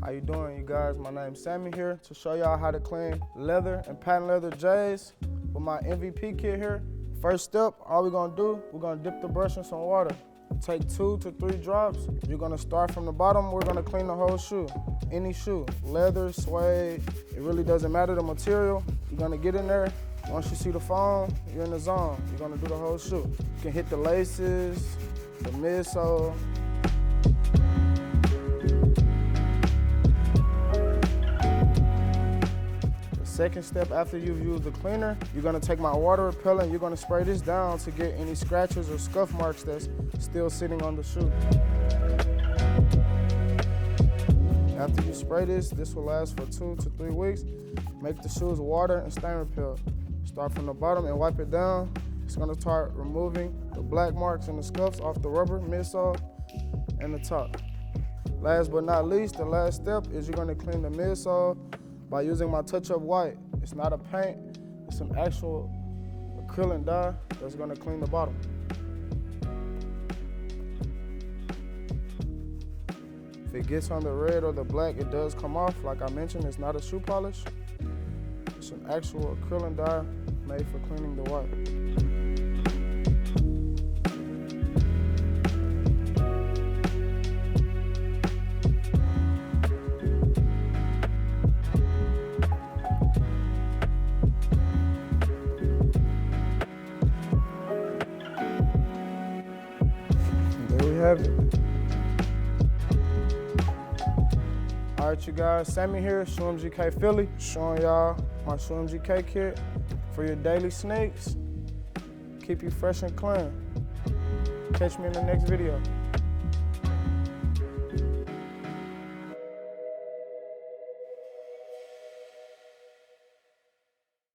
How you doing, you guys? My name's Sammy here to show y'all how to clean leather and patent leather J's with my MVP kit here. First step, all we're gonna do, we're gonna dip the brush in some water. Take 2 to 3 drops. You're gonna start from the bottom. We're gonna clean the whole shoe. Any shoe, leather, suede, it really doesn't matter the material. You're gonna get in there. Once you see the foam, you're in the zone. You're gonna do the whole shoe. You can hit the laces, the midsole. Second step, after you've used the cleaner, you're gonna take my water repellent, you're gonna spray this down to get any scratches or scuff marks that's still sitting on the shoe. After you spray this will last for 2 to 3 weeks. Make the shoes water and stain repellent. Start from the bottom and wipe it down. It's gonna start removing the black marks and the scuffs off the rubber, midsole, and the top. Last but not least, the last step is you're gonna clean the midsole by using my touch-up white. It's not a paint, it's an actual acrylic dye that's gonna clean the bottom. If it gets on the red or the black, it does come off. Like I mentioned, it's not a shoe polish. It's an actual acrylic dye made for cleaning the white. There we have it. All right, you guys, Sammy here, Shoe MGK Philly, showing y'all my Shoe MGK kit for your daily sneaks. Keep you fresh and clean. Catch me in the next video.